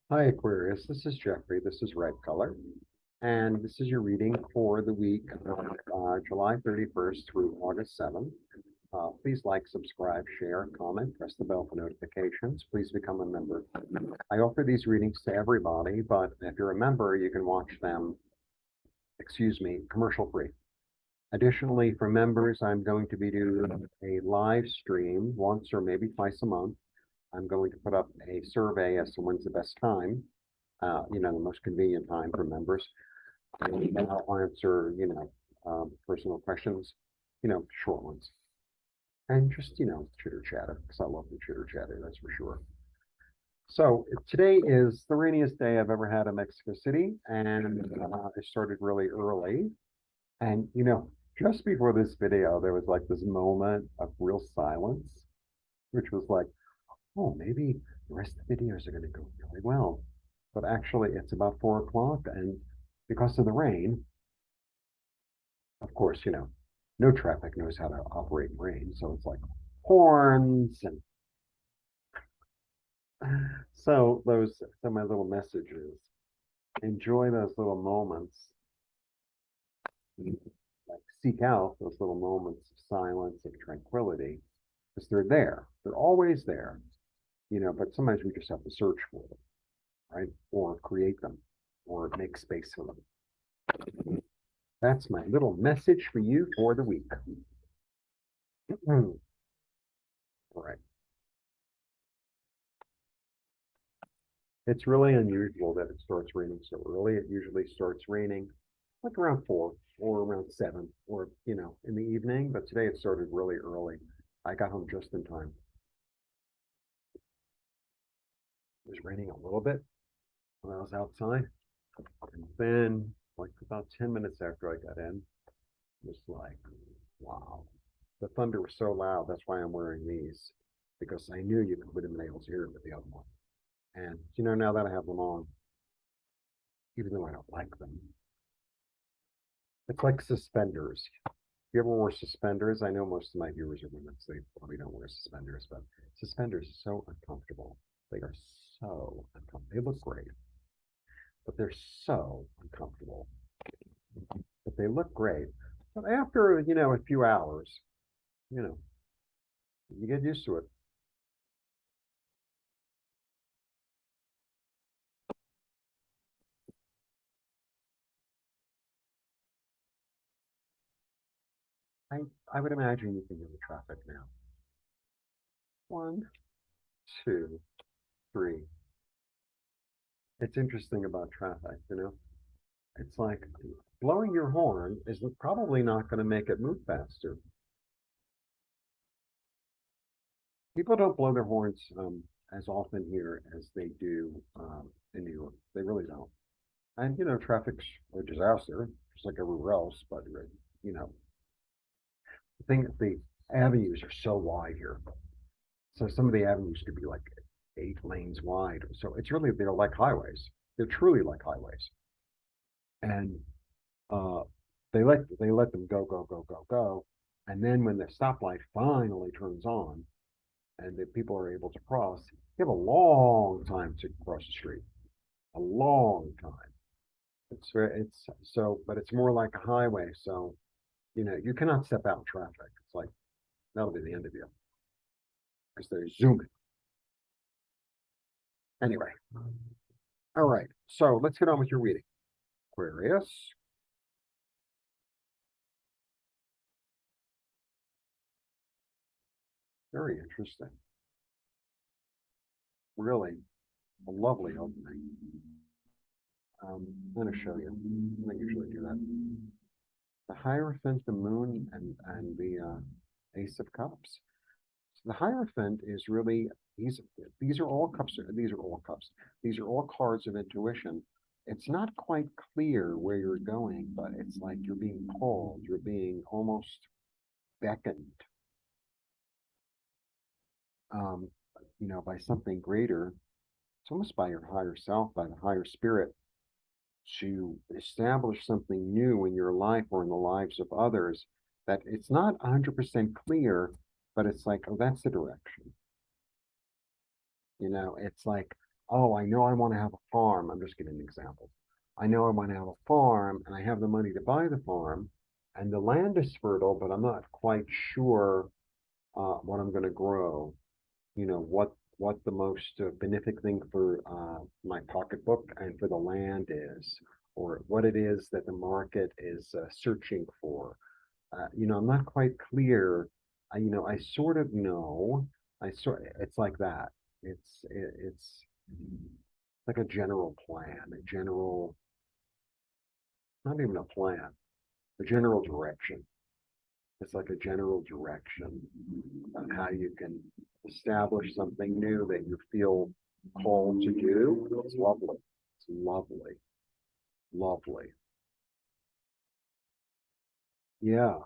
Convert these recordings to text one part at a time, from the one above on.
Hi, Aquarius. This is Jeffrey. This is Ripecolor. And this is your reading for the week of July 31st through August 7th. Please like, subscribe, share, comment, press the bell for notifications. Please become a member. I offer these readings to everybody, but if you're a member, you can watch them, commercial free. Additionally, for members, I'm going to be doing a live stream once or maybe twice a month. I'm going to put up a survey as to when's the best time, the most convenient time for members. And I'll answer, personal questions, short ones. And just, chitter chatter, because I love the chitter chatter, that's for sure. So today is the rainiest day I've ever had in Mexico City, and I started really early. And, just before this video, there was like this moment of real silence, which was like, oh, maybe the rest of the videos are going to go really well. But actually, it's about 4 o'clock, and because of the rain, of course, no traffic knows how to operate in rain. So it's like horns. And so my little messages, enjoy those little moments, like seek out those little moments of silence, of tranquility, because they're there. They're always there, but sometimes we just have to search for them, right? Or create them, or make space for them. That's my little message for you for the week. All right. It's really unusual that it starts raining so early. It usually starts raining like around 4 or around 7 or, in the evening. But today it started really early. I got home just in time. It was raining a little bit when I was outside. And then, like about 10 minutes after I got in, it was like, wow. The thunder was so loud. That's why I'm wearing these, because I knew you could put in nails here with the other one. And, now that I have them on, even though I don't like them, it's like suspenders. You ever wore suspenders? I know most of my viewers are women, so they probably don't wear suspenders, but suspenders are so uncomfortable. They are so uncomfortable. They look great, but they're so uncomfortable. But they look great. But after, a few hours, you know, you get used to it. I, I would imagine you can hear the traffic now. One, two, three. It's interesting about traffic, It's like blowing your horn is probably not going to make it move faster. People don't blow their horns as often here as they do in New York. They really don't. And traffic's a disaster, just like everywhere else. But the avenues are so wide here. So some of the avenues could be like 8 lanes wide. So it's really they're like highways. They're truly like highways, and uh, they let them go, go, go, go, go, and then when the stoplight finally turns on, and the people are able to cross, you have a long time to cross the street. A long time. It's so, but it's more like a highway. So, you cannot step out in traffic. It's like that'll be the end of you because they're zooming. Anyway, all right. So let's get on with your reading, Aquarius. Very interesting. Really a lovely opening. I'm going to show you. I usually do that. The Hierophant, the Moon, and the Ace of Cups. So the Hierophant is really these are all cups. These are all cups. These are all cards of intuition. It's not quite clear where you're going, but it's like you're being called. You're being almost beckoned, um, by something greater. It's almost by your higher self, by the higher spirit, to establish something new in your life or in the lives of others that it's not 100% clear, but it's like, oh, that's the direction. It's like oh, I know I want to have a farm. I'm just giving an example. I know I want to have a farm and I have the money to buy the farm and the land is fertile, but I'm not quite sure what I'm going to grow. What the most benefic thing for my pocketbook and for the land is, or what it is that the market is searching for. I'm not quite clear. I sort of know. It's like that. It's like a general plan, not even a plan, a general direction. It's like a general direction on how you can establish something new that you feel called to do. It's lovely. It's lovely. Lovely. Yeah,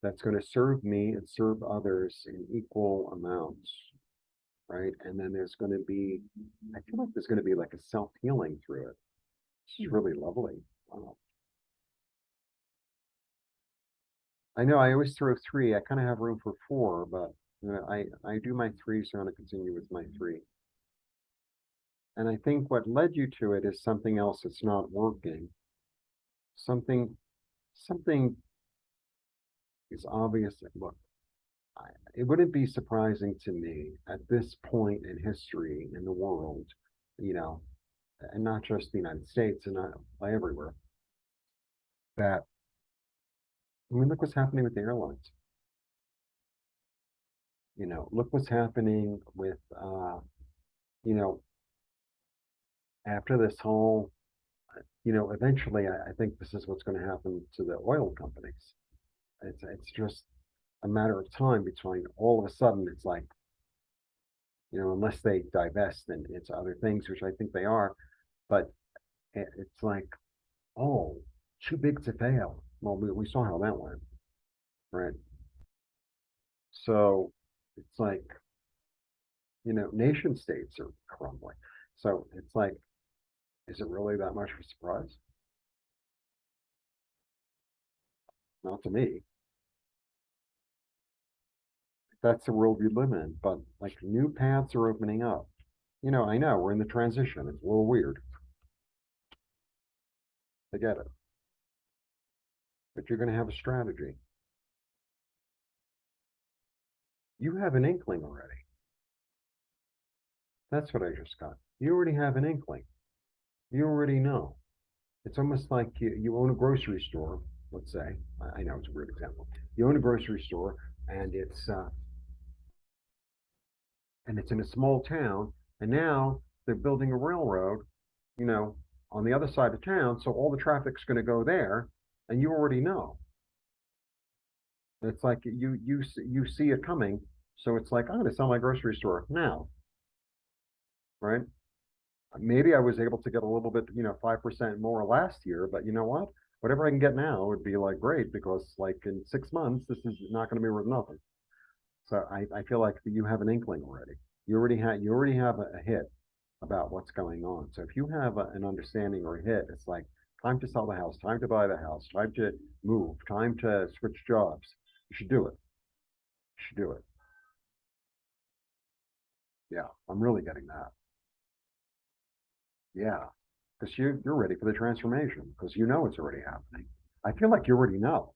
that's going to serve me and serve others in equal amounts, right? And then there's going to be, I feel like there's going to be like a self-healing through it. It's really lovely. Wow. I know I always throw three. I kind of have room for four, but I do my three, so I'm going to continue with my three. And I think what led you to it is something else that's not working. Something, something is obvious. Look, it wouldn't be surprising to me at this point in history in the world, you know, and not just the United States and not everywhere, that I mean, look what's happening with the airlines. Look what's happening with, you know, after this whole, eventually, I think this is what's going to happen to the oil companies. It's just a matter of time between all of a sudden it's like, unless they divest into other things, which I think they are, but it's like, oh, too big to fail. Well, we saw how that went, right? So it's like, nation states are crumbling. So it's like, is it really that much of a surprise? Not to me. That's the world we live in. But like new paths are opening up. I know we're in the transition. It's a little weird. I get it. But you're going to have a strategy. You have an inkling already. That's what I just got. You already have an inkling. You already know. It's almost like you own a grocery store, let's say. I know it's a weird example. You own a grocery store and it's in a small town, and now they're building a railroad, you know, on the other side of town, so all the traffic's going to go there, and you already know. It's like you see it coming, so it's like I'm going to sell my grocery store now, right? Maybe I was able to get a little bit, 5% more last year, but you know what? Whatever I can get now would be like great because like in 6 months, this is not going to be worth nothing. So I feel like you have an inkling already. You already have a hit about what's going on. So if you have an understanding or a hit, it's like time to sell the house, time to buy the house, time to move, time to switch jobs. You should do it. You should do it. Yeah, I'm really getting that. Yeah, because you're ready for the transformation because you know it's already happening. I feel like you already know.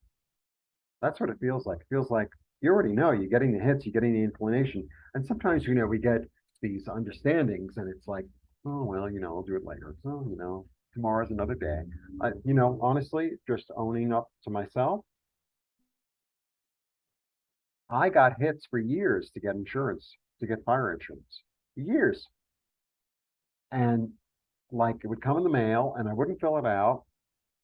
That's what it feels like. It feels like you already know. You're getting the hits, you're getting the inclination, and sometimes we get these understandings, and it's like, oh well, I'll do it later. So tomorrow's another day. Honestly, just owning up to myself, I got hits for years to get insurance, to get fire insurance, years, and like it would come in the mail, and I wouldn't fill it out,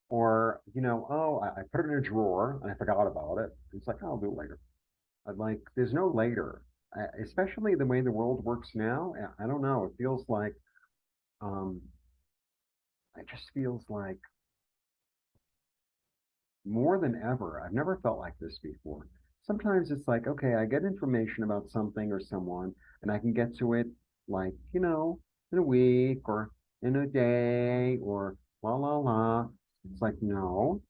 or oh, I put it in a drawer and I forgot about it. It's like, oh, I'll do it later. I'm like, there's no later, especially the way the world works now. I don't know. It feels like, um, it just feels like more than ever. I've never felt like this before. Sometimes it's like, okay, I get information about something or someone, and I can get to it like, in a week or in a day or la la la. It's like, no,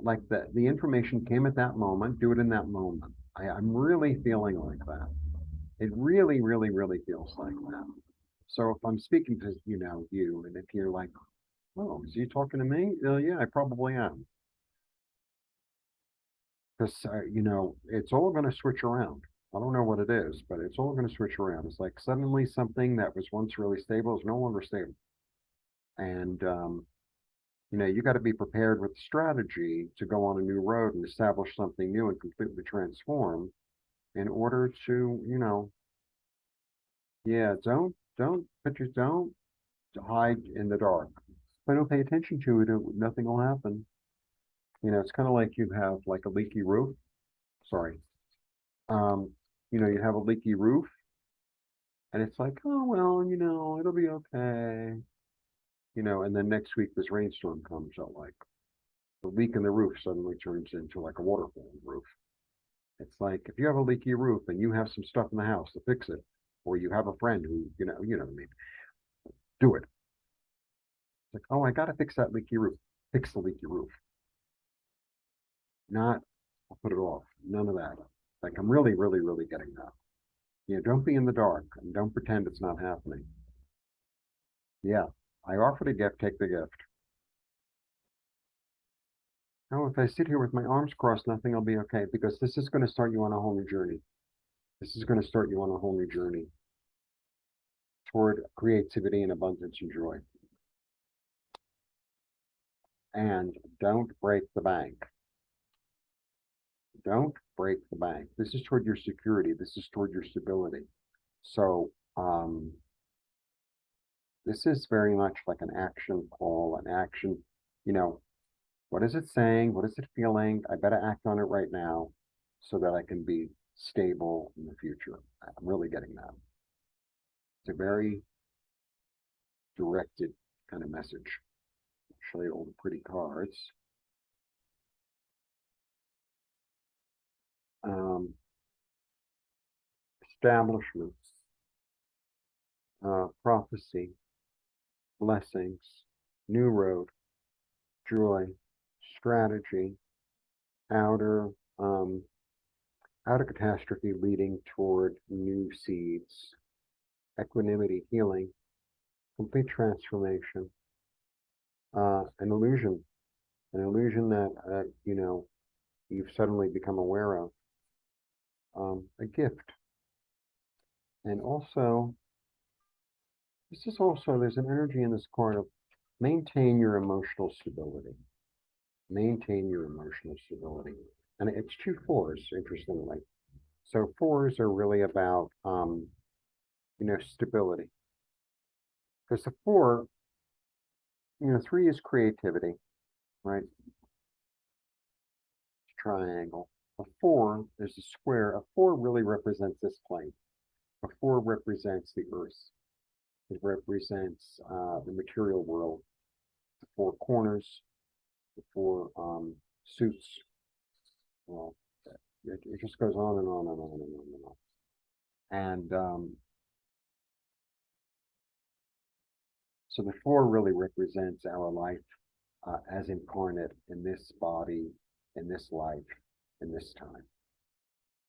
like the information came at that moment, do it in that moment. I'm really feeling like that. It really, really, really feels like that. So if I'm speaking to, you, and if you're like, oh, is he talking to me? Yeah, I probably am. Because, it's all going to switch around. I don't know what it is, but it's all going to switch around. It's like suddenly something that was once really stable is no longer stable. And, you got to be prepared with strategy to go on a new road and establish something new and completely transform in order to, yeah, don't hide in the dark. If I don't pay attention to it, nothing will happen. It's kind of like you have like a leaky roof. Sorry. Um, you have a leaky roof and it's like, oh, well, it'll be okay. And then next week this rainstorm comes out like the leak in the roof suddenly turns into like a waterfall in the roof. It's like if you have a leaky roof and you have some stuff in the house to fix it, or you have a friend who, what I mean, do it. It's like, oh, I gotta fix that leaky roof. Fix the leaky roof. Not I'll put it off. None of that. Like I'm really, really, really getting that. Don't be in the dark and don't pretend it's not happening. Yeah. I offered a gift, take the gift. Oh, if I sit here with my arms crossed, nothing will be okay because this is going to start you on a whole new journey. This is going to start you on a whole new journey toward creativity and abundance and joy. And don't break the bank. Don't break the bank. This is toward your security. This is toward your stability. So, this is very much like an action call, an action, you know, what is it saying? What is it feeling? I better act on it right now so that I can be stable in the future. I'm really getting that. It's a very directed kind of message. I'll show you all the pretty cards. Establishment, prophecy, blessings, new road, joy, strategy, outer um, outer catastrophe leading toward new seeds, equanimity, healing, complete transformation, an illusion that you've suddenly become aware of, a gift, and also there's an energy in this card of maintain your emotional stability. Maintain your emotional stability. And it's two fours, interestingly. So fours are really about, stability. Because the four, three is creativity, right? Triangle. A four, there's a square. A four really represents this plane. A four represents the earth. It represents the material world, the four corners, the four suits. Well, it just goes on and on and on and on and on. And so the four really represents our life as incarnate in this body, in this life, in this time.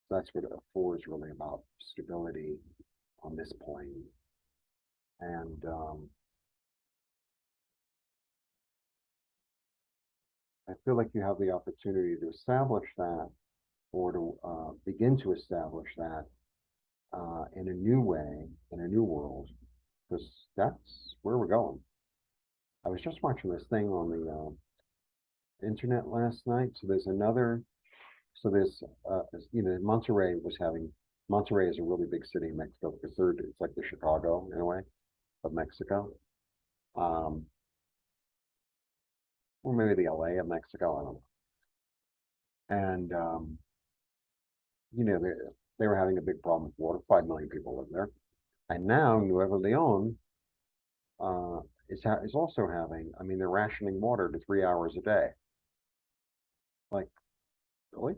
So that's what a four is really about, stability on this plane. And I feel like you have the opportunity to establish that or to begin to establish that in a new way, in a new world, because that's where we're going. I was just watching this thing on the internet last night. Monterrey is a really big city in Mexico. It's like the Chicago in a way of Mexico, um, or maybe the LA of Mexico. I don't know. And they were having a big problem with water. 5 million people live there, and now Nuevo Leon uh, is also having. I mean, they're rationing water to 3 hours a day. Like, really?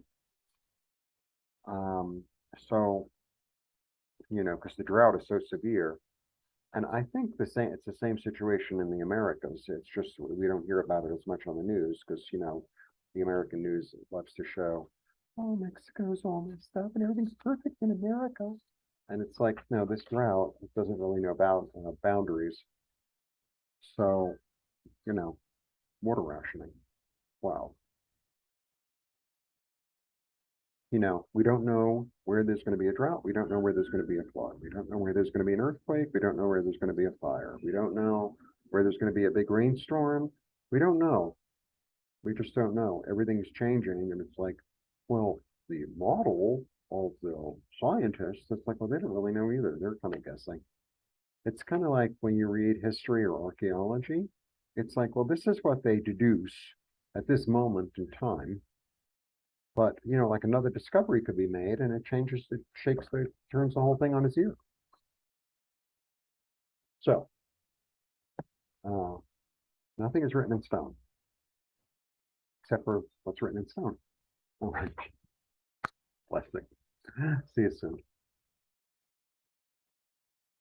Um, so because the drought is so severe, and I think it's the same situation in the Americas. It's just we don't hear about it as much on the news because the American news loves to show, oh, Mexico's all messed up and everything's perfect in America. And it's like, no, this drought it doesn't really know about boundaries. So, you know, water rationing. Wow. You know, we don't know where there's going to be a drought. We don't know where there's going to be a flood. We don't know where there's going to be an earthquake. We don't know where there's going to be a fire. We don't know where there's going to be a big rainstorm. We don't know. We just don't know. Everything's changing. And it's like, well, the model of the scientists, it's like, well, they don't really know either. They're kind of guessing. It's kind of like when you read history or archaeology, it's like, well, this is what they deduce at this moment in time. But, you know, like another discovery could be made and it changes, it shakes the, turns the whole thing on its ear. So, uh, nothing is written in stone, except for what's written in stone. All right. Blessing. See you soon.